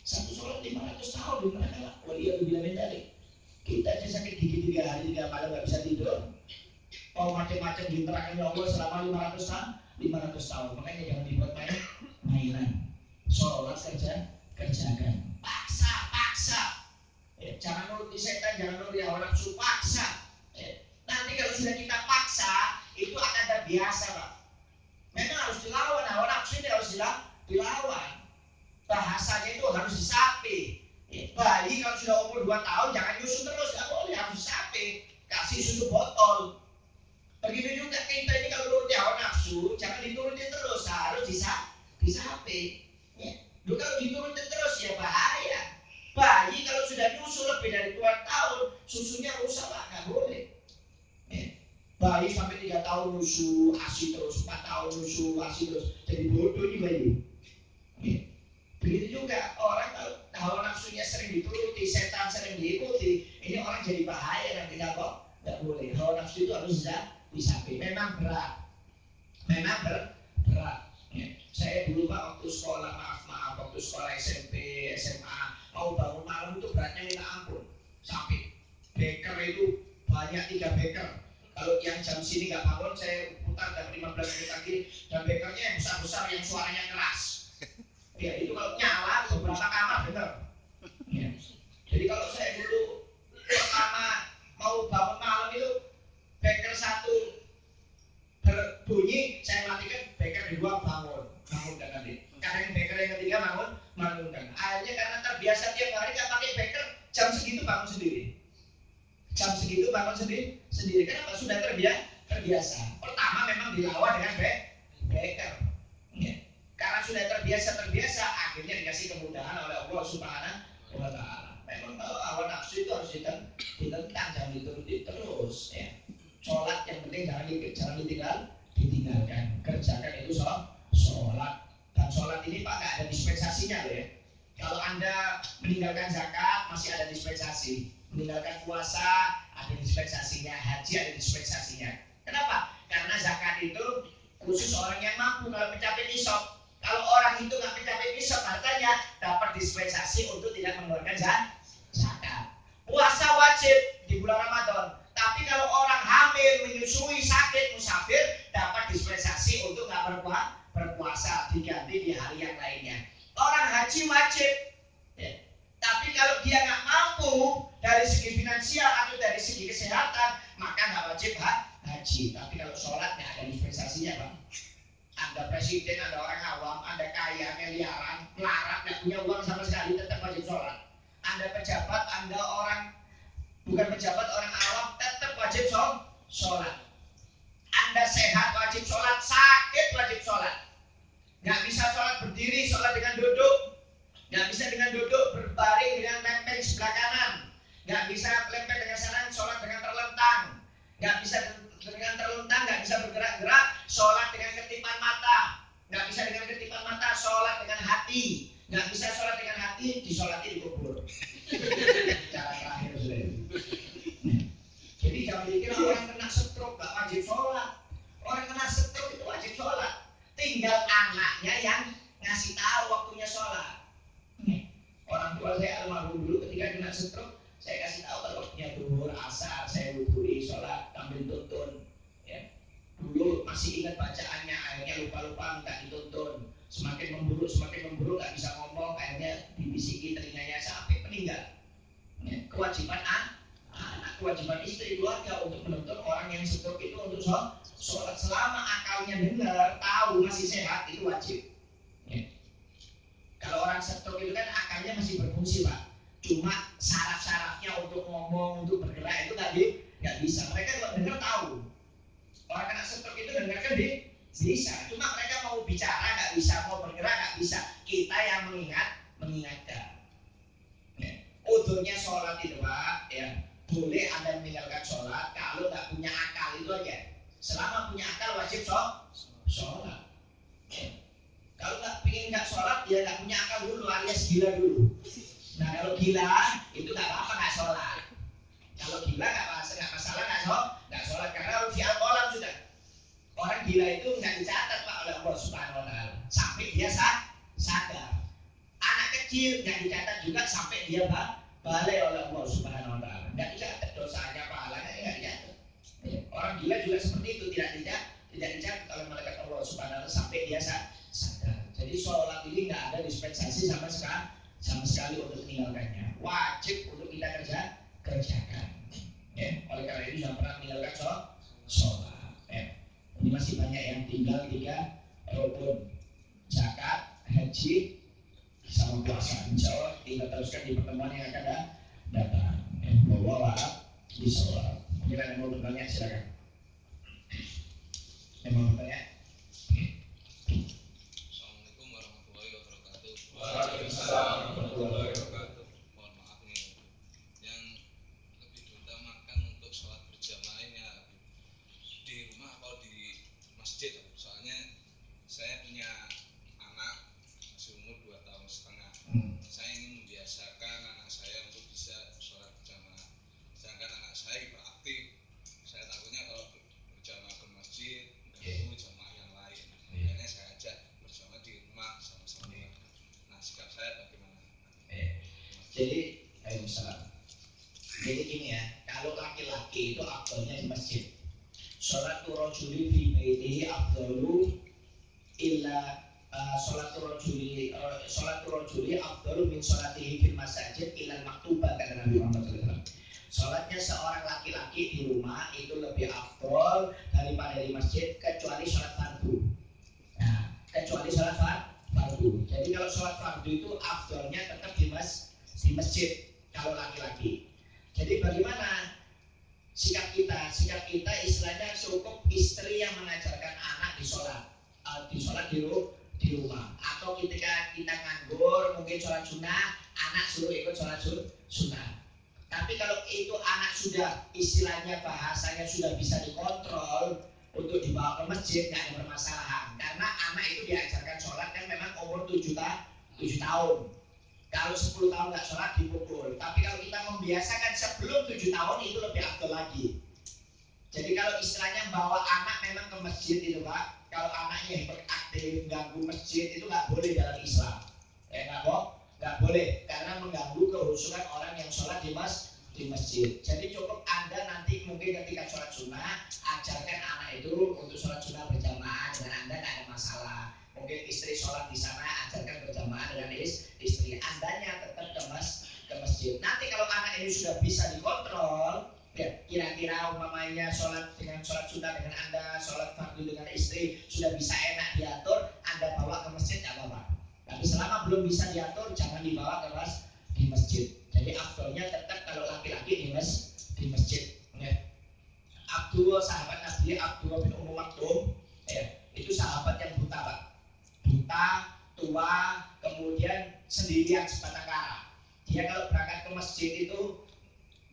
Satu sholat 500 tahun di neraka lah. Waliyahulillah min dzalik. Kita aja sakit gigi 3 hari 3 malam nggak bisa tidur. Mau macam-macam di nerakanya Allah selama 500 tahun. Makanya jangan dibuat mainan. Sholat kerjakan. Paksa. Jangan nuruti setan, jangan nuruti hawa nafsu, paksa. Nanti kalau sudah kita paksa, itu akan terbiasa Pak. Memang harus dilawan, hawa nafsu ini harus dilawan. Bahasanya itu harus disapi. Bayi kalau sudah umur 2 tahun jangan nyusu terus, nggak boleh, harus disapi. Kasih susu botol. Begitu juga kita ini kalau nuruti hawa nafsu, jangan dituruti terus, harus disapi. Kalau dituruti terus ya bahaya. Bayi kalau sudah nyusu lebih dari 2 tahun, susunya rusak Pak, nggak boleh. Bayi sampai 3 tahun nyusu, ASI terus, 4 tahun nyusu, ASI terus, jadi bodoh nih bayi. Begitu juga orang kalau hawa nafsunya sering dituruti, setan sering diikuti, ini orang jadi bahaya nanti nggak boleh. Hawa nafsu itu harus disapi. Memang berat. Saya dulu Pak waktu sekolah, waktu sekolah SMP, SMA, mau bangun malam itu beratnya minta ampun. Sampai beker itu banyak 3 beker. Kalau yang jam sini nggak bangun, saya putar jam 15 menit lagi, dan bekernya yang besar-besar yang suaranya keras. Ya itu kalau nyala beberapa kamar bener. Jadi kalau saya dulu pertama mau bangun malam itu beker 1 berbunyi, saya matikan, beker kedua bangunkan nanti. Kadang beker yang ketiga bangunkan. Akhirnya karena terbiasa tiap hari nggak pakai beker, jam segitu bangun sendiri. Kenapa? Sudah terbiasa. Pertama memang dilawan dengan beker. Karena sudah terbiasa, akhirnya dikasih kemudahan oleh Allah Subhanahu wa Ta'ala. Memang hawa nafsu itu harus ditentang, jangan dituruti terus. Sholat yang penting jangan ditinggalkan. Kerjakan itu sholat. Dan sholat ini Pak nggak ada dispensasinya loh ya. Kalau Anda meninggalkan zakat masih ada dispensasi. Meninggalkan puasa ada dispensasinya, haji ada dispensasinya. Kenapa? Karena zakat itu khusus orang yang mampu kalau mencapai nisab. Kalau orang itu nggak mencapai nisab hartanya, dapat dispensasi untuk tidak mengeluarkan zakat. Puasa wajib di bulan Ramadan. Tapi kalau orang hamil, menyusui, sakit, musafir, dapat dispensasi untuk nggak berpuasa, diganti di hari yang lainnya. Orang haji wajib. Ya. Tapi kalau dia nggak mampu dari segi finansial atau dari segi kesehatan, maka nggak wajib haji. Tapi kalau sholat nggak ada dispensasinya, Bang. Anda presiden, Anda orang awam, Anda kaya, miliaran, melarat, nggak punya uang sama sekali, tetap wajib sholat. Anda pejabat, Anda orang bukan pejabat, orang awam, tetap wajib sholat. Anda sehat, wajib sholat. Sakit, wajib sholat. Nggak bisa sholat berdiri, sholat dengan duduk. Nggak bisa dengan duduk berbaring dengan lempeng sebelah kanan. Nggak bisa lempeng dengan sanan, sholat dengan terlentang. Nggak bisa dengan terlentang, nggak bisa bergerak-gerak, sholat dengan ketipan mata. Nggak bisa dengan ketipan mata, sholat dengan hati. Nggak bisa sholat dengan hati, disolati di kubur. Cara terakhir sudah. Jadi jangan pikir orang kena stroke nggak wajib sholat. Orang kena stroke itu wajib sholat. Tinggal anaknya yang ngasih tahu waktunya sholat. Orang tua saya almarhum dulu ketika kena stroke, saya kasih tahu kalau waktunya zuhur, asar, saya wudhu, sholat, ambil tuntun. Ya. Dulu masih ingat bacaannya, akhirnya lupa-lupa minta dituntun. Semakin memburuk, nggak bisa ngomong, akhirnya dibisiki telinganya sampai meninggal. Ya. Kewajiban anak, kewajiban istri keluarga untuk menuntun orang yang stroke itu untuk sholat selama akalnya dengar, tahu masih sehat itu wajib. Ya. Kalau orang stroke itu kan akalnya masih berfungsi, Pak. Cuma saraf-sarafnya untuk ngomong, untuk bergerak itu nggak bisa. Mereka kalau dengar tahu. Orang kena stroke itu dengar kan bisa. Cuma mereka mau bicara nggak bisa, mau bergerak nggak bisa. Kita yang mengingatkan. Ya. Udurnya sholat itu, Pak. Ya. Boleh Anda meninggalkan sholat kalau nggak punya akal itu aja. Selama punya akal wajib sholat. Ya. Kalau nggak sholat, dia nggak punya akal dulu, alias gila dulu. Nah kalau gila itu nggak apa-apa nggak sholat. Kalau gila nggak masalah nggak sholat karena harus dialkoholan sudah. Orang gila itu nggak dicatat Pak oleh Allah Subhanahu Wa Taala sampai dia sadar. Anak kecil nggak dicatat juga sampai dia balai oleh Allah Subhanahu Wa Taala. Nggak dicatat dosanya, pahalanya nggak dicatat. Orang gila juga seperti itu tidak dicatat oleh malaikat Allah Subhanahu Wa Taala sampai dia sadar. Jadi sholat ini nggak ada dispensasi sama sekali untuk meninggalkannya. Wajib untuk kita kerjakan. Ya, oleh karena itu jangan pernah meninggalkan sholat. Ya. Ini masih banyak yang tinggal 3 rukun: zakat, haji, sama puasa. Insya Allah kita teruskan di pertemuan yang akan datang. Bahwa di sholat. Mungkin ada yang mau bertanya, silakan. Yang mau bertanya? Waalaikumsalam warahmatullahi wabarakatuh. Mohon maaf nih, yang lebih diutamakan untuk sholat berjamaah ini ya, di rumah atau di masjid? Soalnya saya punya anak masih umur 2 tahun setengah. Saya ingin membiasakan anak saya untuk bisa sholat berjamaah. Sedangkan anak saya hiperaktif. Saya takutnya kalau berjamaah ke masjid mengganggu jamaah yang lain. Makanya saya ajak berjamaah di rumah sama-sama. Nah, sikap saya bagaimana? Jadi, jadi gini ya, kalau laki-laki itu afdalnya di masjid. Sholatu rajuli fi baitihi afdalu illa sholatu rajuli afdalu min sholatihi fil masajid illa maktubah, kata Nabi Muhammad SAW. Sholatnya seorang laki-laki di rumah itu lebih afdal daripada di masjid kecuali sholat fardu. Nah, kecuali sholat fardu. Jadi kalau sholat fardu itu afdalnya tetap di masjid kalau laki-laki. Jadi bagaimana sikap kita? Sikap kita istilahnya cukup istri yang mengajarkan anak di sholat di rumah. Atau ketika kita nganggur mungkin sholat sunnah, anak suruh ikut sholat sunnah. Tapi kalau itu anak sudah istilahnya bahasanya sudah bisa dikontrol untuk dibawa ke masjid, nggak ada permasalahan. Karena anak itu diajarkan sholat kan memang umur 7 tahun. Kalau 10 tahun nggak sholat dipukul. Tapi kalau kita membiasakan sebelum 7 tahun itu lebih afdol lagi. Jadi kalau istilahnya bawa anak memang ke masjid itu Pak, kalau anaknya hiperaktif, ganggu masjid itu nggak boleh dalam Islam. Nggak boleh karena mengganggu kehusukan orang yang sholat di masjid. Jadi cukup Anda nanti mungkin ketika sholat sunnah ajarkan anak itu untuk sholat sunnah berjamaah dengan Anda, nggak ada masalah. Mungkin istri sholat di sana ajarkan berjamaah dengan istri. Andanya tetap ke masjid. Nanti kalau anak ini sudah bisa dikontrol, ya kira-kira umpamanya sholat dengan sholat sunnah dengan Anda, sholat fardu dengan istri sudah bisa enak diatur, Anda bawa ke masjid nggak apa-apa. Tapi selama belum bisa diatur jangan dibawa ke masjid. Jadi afdolnya tetap kalau laki-laki di masjid. Ya. Abdullah sahabat Nabi Abdullah bin Maktum, ya, itu sahabat yang buta Pak. Buta, tua, kemudian sendirian sebatang kara. Dia kalau berangkat ke masjid itu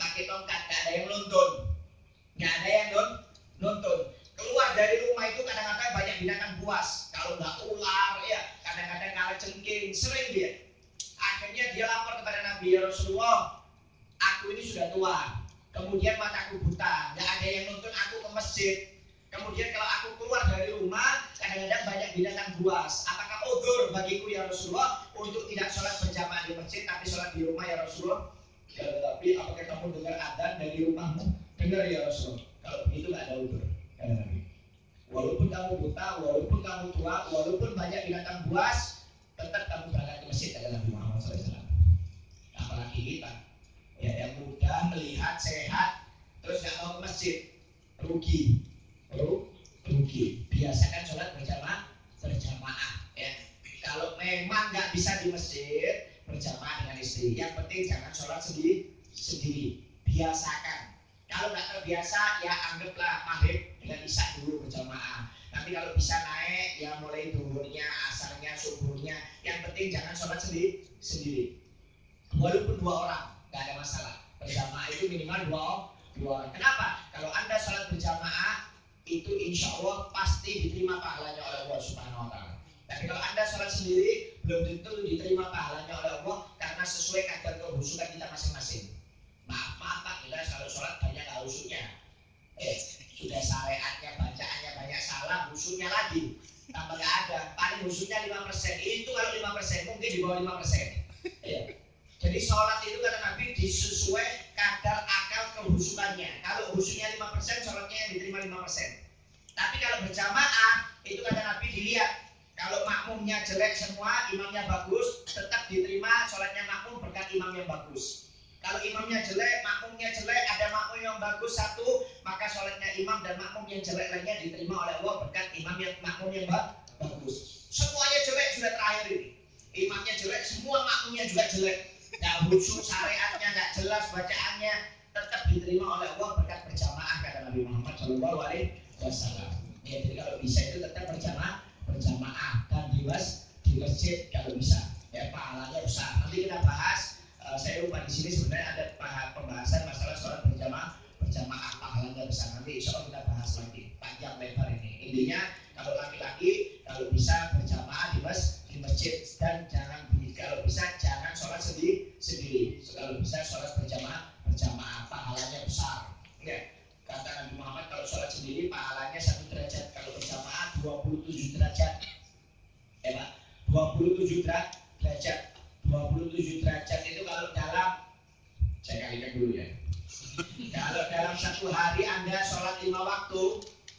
pakai tongkat, nggak ada yang nuntun. Keluar dari rumah itu kadang-kadang banyak binatang buas. Kalau nggak ular, ya kadang-kadang kalajengking, sering dia. Akhirnya dia lapor kepada Nabi, ya Rasulullah, aku ini sudah tua, kemudian mataku buta, nggak ada yang nuntun aku ke masjid. Kemudian kalau aku keluar dari rumah, kadang-kadang banyak binatang buas. Apakah udzur bagiku ya Rasulullah untuk tidak sholat berjamaah di masjid, tapi sholat di rumah ya Rasulullah? Ya, tetapi apakah kamu dengar adzan dari rumahmu? Dengar ya Rasulullah. Kalau begitu nggak ada udzur. Walaupun kamu buta, walaupun kamu tua, walaupun banyak binatang buas, tetap kamu berangkat ke masjid kata Nabi Muhammad SAW. Apalagi kita, ya yang muda melihat sehat, terus nggak mau ke masjid, rugi. Biasakan sholat berjamaah. Ya. Kalau memang nggak bisa di masjid, berjamaah dengan istri. Yang penting jangan sholat sendiri. Biasakan. Kalau nggak terbiasa, ya anggaplah maghrib dengan isya dulu berjamaah. Tapi kalau bisa naik, ya mulai duhurnya, asarnya, subuhnya. Yang penting jangan sholat sendiri. Walaupun 2 orang, nggak ada masalah. Berjamaah itu minimal 2 orang. Kenapa? Kalau Anda sholat berjamaah, itu insya Allah pasti diterima pahalanya oleh Allah Subhanahu Wa Taala. Tapi kalau Anda sholat sendiri, belum tentu diterima pahalanya oleh Allah karena sesuai kadar kehusukan kita masing-masing. Maaf Pak, kita kalau sholat banyak khusyuknya. Sudah syariatnya, bacaannya banyak salah, khusyuknya lagi tambah nggak ada. Paling khusyuknya 5%. Itu kalau 5%, mungkin di bawah 5%. Ya. Jadi sholat itu kata Nabi disesuai kadar akal kehusukannya. Kalau khusyuknya 5%, sholatnya yang diterima 5%. Tapi kalau berjamaah, itu kata Nabi dilihat. Kalau makmumnya jelek semua, imamnya bagus, tetap diterima sholatnya makmum berkat imam yang bagus. Kalau imamnya jelek, makmumnya jelek, ada makmum yang bagus satu, maka sholatnya imam dan makmum yang jelek lainnya diterima oleh Allah berkat makmum yang bagus. Semuanya jelek sudah terakhir ini. Imamnya jelek, semua makmumnya juga jelek. Nggak khusyuk, syariatnya nggak jelas, bacaannya tetap diterima oleh Allah berkat berjamaah kata Nabi Muhammad SAW. Ya, jadi kalau bisa itu tetap berjamaah dan di masjid kalau bisa. Ya, pahalanya besar. Nanti kita bahas. Saya lupa di sini sebenarnya ada pembahasan masalah sholat berjamaah pahalanya besar. Nanti insya Allah kita bahas lagi panjang lebar ini. Intinya kalau laki-laki kalau bisa berjamaah di masjid dan kalau bisa jangan sholat sendiri. Kalau bisa sholat berjamaah pahalanya besar. Ya. Kata Nabi Muhammad kalau sholat sendiri pahalanya 1 derajat, kalau berjamaah 27 derajat. Ya Pak, 27 derajat. 27 derajat itu kalau dalam, saya kalikan dulu ya. Kalau dalam 1 hari Anda sholat 5 waktu,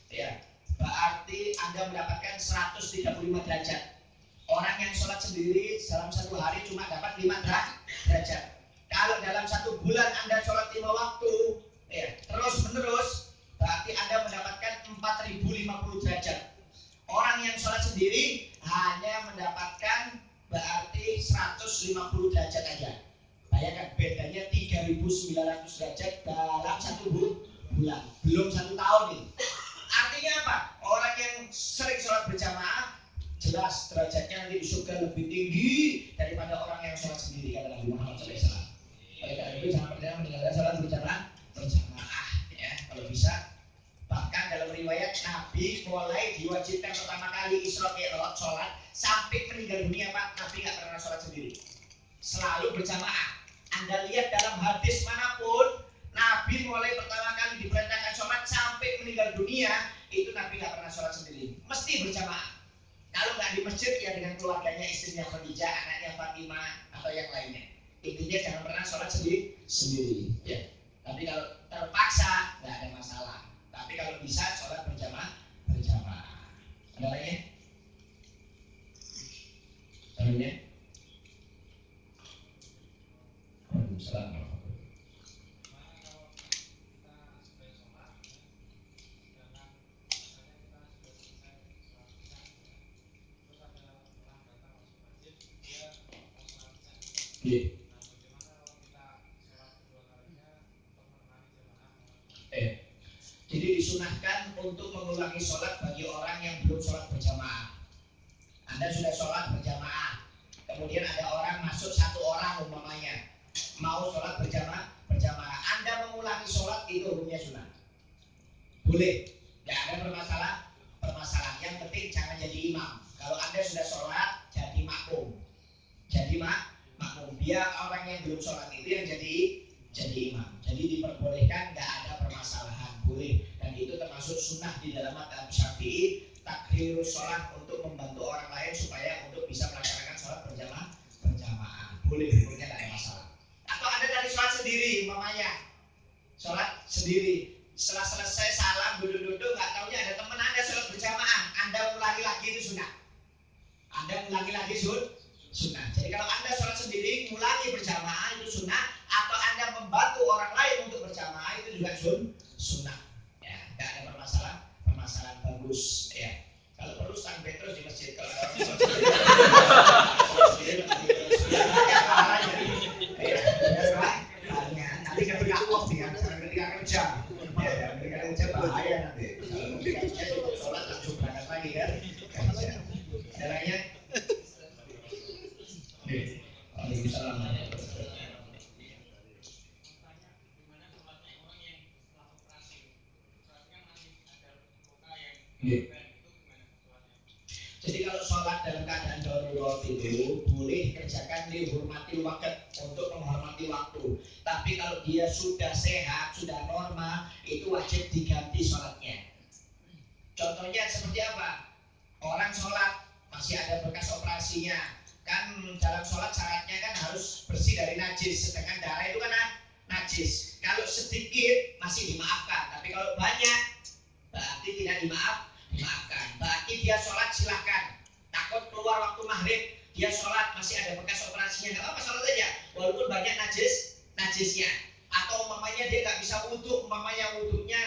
ya, berarti Anda mendapatkan 135 derajat. Orang yang sholat sendiri dalam 1 hari cuma dapat 5 derajat. Kalau dalam 1 bulan Anda sholat 5 waktu, ya, terus menerus, berarti Anda mendapatkan 4050 derajat. Orang yang sholat sendiri hanya mendapatkan berarti 150 derajat aja. Bayangkan bedanya 3900 derajat dalam 1 bulan. Belum 1 tahun ini. Artinya apa? Orang yang sering sholat berjamaah jelas derajatnya nanti di surga lebih tinggi daripada orang yang sholat sendiri kata Nabi Muhammad SAW. Oleh karena itu jangan pernah meninggalkan sholat berjamaah ya kalau bisa. Bahkan dalam riwayat Nabi mulai diwajibkan pertama kali Isra Mi'raj sholat sampai meninggal dunia Pak, Nabi nggak pernah sholat sendiri. selalu berjamaah. Anda lihat dalam hadis manapun, Nabi mulai pertama kali diperintahkan sholat sampai meninggal dunia, itu Nabi nggak pernah sholat sendiri, mesti berjamaah. Kalau nggak di masjid ya dengan keluarganya, istrinya Khadijah, anaknya Fatimah atau yang lainnya. Intinya jangan pernah sholat sendiri. Ya. Tapi kalau terpaksa nggak ada masalah. Tapi kalau bisa sholat berjamaah. Ada lainnya? Caranya? Waalaikumsalam. Jadi disunahkan untuk mengulangi sholat bagi orang yang belum sholat berjamaah. Anda sudah sholat berjamaah, kemudian ada orang masuk, satu orang umpamanya mau sholat berjamaah, Anda mengulangi sholat, itu hukumnya sunah. Boleh, tidak ada permasalahan. Yang penting jangan jadi imam. Kalau Anda sudah sholat, jadi makmum. Biar orang yang belum sholat itu yang jadi imam. Jadi diperbolehkan, tidak ada permasalahan, boleh. Dan itu termasuk sunnah di dalam mazhab Syafi'i, takhirus sholat, untuk membantu orang lain supaya untuk bisa melaksanakan sholat berjamaah. Boleh, hukumnya tidak ada masalah. Atau Anda tadi sholat sendiri, umpamanya sholat sendiri, setelah selesai salam, duduk-duduk, nggak taunya ada teman Anda sholat berjamaah, Anda ulangi lagi, itu sunnah. Sunnah. Jadi kalau Anda sholat sendiri, ulangi berjamaah, itu sunnah. Atau Anda membantu orang lain untuk berjamaah, itu juga sunnah. Ya, nggak ada permasalahan bagus. Ya. Kalau perlu standby terus di masjid. Kalau ada orang sholat sendiri, nanti ketika off ya, ketika kerja, bahaya nanti. Ketika kerja cukup sholat langsung berangkat lagi kan. Ada lainnya? Waalaikumsalam. Jadi kalau sholat dalam keadaan darurat itu boleh dikerjakan dihormati waktu, untuk menghormati waktu. Tapi kalau dia sudah sehat, sudah normal, itu wajib diganti sholatnya. Contohnya seperti apa? Orang sholat masih ada bekas operasinya, kan dalam sholat syaratnya kan harus bersih dari najis, sedangkan darah itu kan najis. Kalau sedikit masih dimaafkan, tapi kalau banyak berarti tidak dimaafkan. Berarti dia sholat silahkan, takut keluar waktu maghrib, dia sholat masih ada bekas operasinya, nggak apa-apa, sholat aja walaupun banyak najisnya. Atau umpamanya dia nggak bisa wudhu, umpamanya wudhunya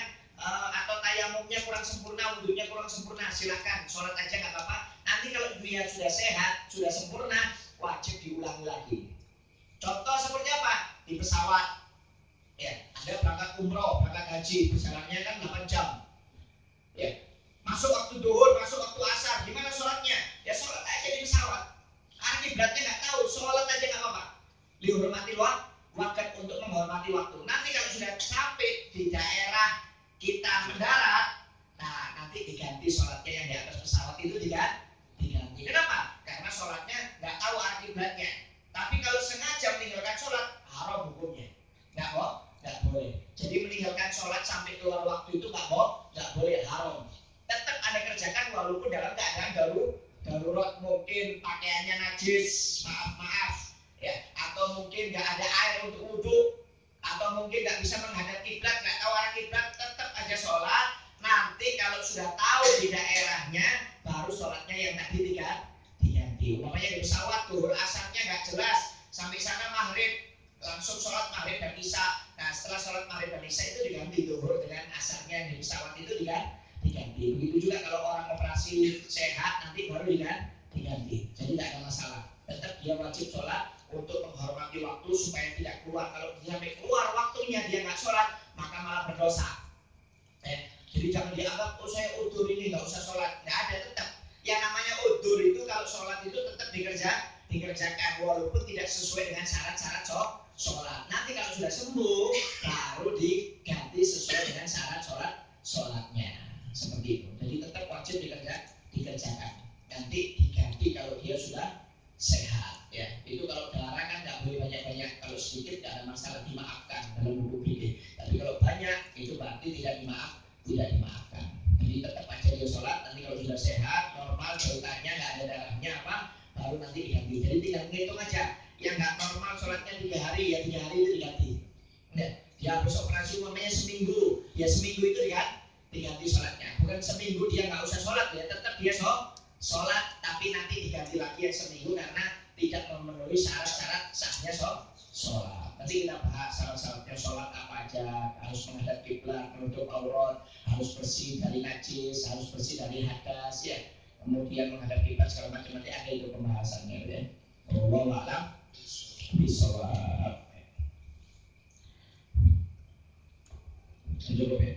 atau tayamumnya kurang sempurna, wudhunya kurang sempurna, silahkan sholat aja nggak apa-apa. Nanti kalau dia sudah sehat, sudah sempurna, wajib diulangi lagi. Contoh seperti apa? Di pesawat, ya, Anda berangkat umroh, berangkat haji, perjalanannya kan 8 jam, ya, masuk waktu duhur, masuk waktu asar, gimana sholatnya? Ya sholat aja di pesawat, karena kiblatnya nggak tahu, sholat aja nggak apa-apa. Dihormati waktu, untuk menghormati waktu. Nanti kalau sudah sampai di daerah kita mendarat, nah nanti diganti sholatnya yang di atas pesawat itu diganti. Kenapa? Karena sholatnya nggak tahu arah kiblatnya. Tapi kalau sengaja meninggalkan sholat, haram hukumnya. Nggak boleh. Jadi meninggalkan sholat sampai keluar waktu itu nggak boleh, haram. Tetap Anda kerjakan walaupun dalam keadaan darurat, mungkin pakaiannya najis, maaf, ya, atau mungkin nggak ada air untuk wudhu, atau mungkin nggak bisa menghadap kiblat, nggak tahu arah kiblat, tetap aja sholat. Nanti kalau sudah tahu di daerahnya, baru sholatnya yang tadi diganti. Umpamanya di pesawat duhur asarnya nggak jelas, sampai sana maghrib, langsung sholat maghrib dan isya. Nah setelah sholat maghrib dan isya itu diganti duhur dengan asarnya di pesawat itu diganti. Begitu juga kalau orang operasi sehat, nanti baru diganti. Jadi tidak ada masalah. Tetap dia wajib sholat untuk menghormati waktu supaya tidak keluar. Kalau dia sampai keluar waktunya dia nggak sholat, maka malah berdosa. Jadi jangan dianggap, oh saya udur ini nggak usah sholat. Nggak ada, tetap. Yang namanya udur itu kalau sholat itu tetap dikerjakan walaupun tidak sesuai dengan syarat-syarat sholat. Nanti kalau sudah sembuh baru diganti sesuai dengan syarat sholatnya. Seperti itu. Jadi tetap wajib dikerjakan. Nanti diganti kalau dia sudah sehat. Ya, itu kalau darah kan nggak sedikit tidak ada masalah, dimaafkan dalam hukum fikih. Tapi kalau banyak itu berarti tidak dimaafkan. Jadi tetap aja dia sholat, nanti kalau sudah sehat, normal, ceritanya nggak ada darahnya apa, baru nanti diganti. Jadi tinggal ngitung aja. Yang nggak normal sholatnya 3 hari, ya 3 hari itu diganti. Nah, dia habis operasi umpamanya seminggu, ya seminggu itu diganti sholatnya. Bukan seminggu dia nggak usah sholat, ya tetap dia sholat, tapi nanti diganti lagi yang seminggu karena tidak memenuhi syarat-syarat sahnya sholat. Nanti kita bahas syarat-syaratnya sholat apa aja. Harus menghadap kiblat, menutup aurat, harus bersih dari najis, harus bersih dari hadas, ya. Kemudian menghadap kiblat segala macam, nanti ada itu pembahasannya, ya. Wallahu a'lam bishawab. Cukup ya.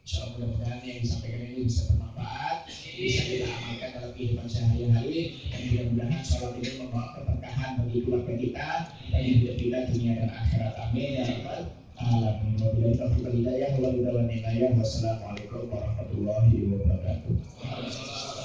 Insyaallah mudah-mudahan yang disampaikan ini bisa bermanfaat, bisa kita amalkan dalam kehidupan sehari-hari, dan mudah-mudahan sholat ini membawa keberkahan bagi keluarga kita, bagi hidup kita dunia dan akhirat. Amin ya rabbal alamin. Wabillahi taufiq wal hidayah. Wassalamualaikum warahmatullahi wabarakatuh.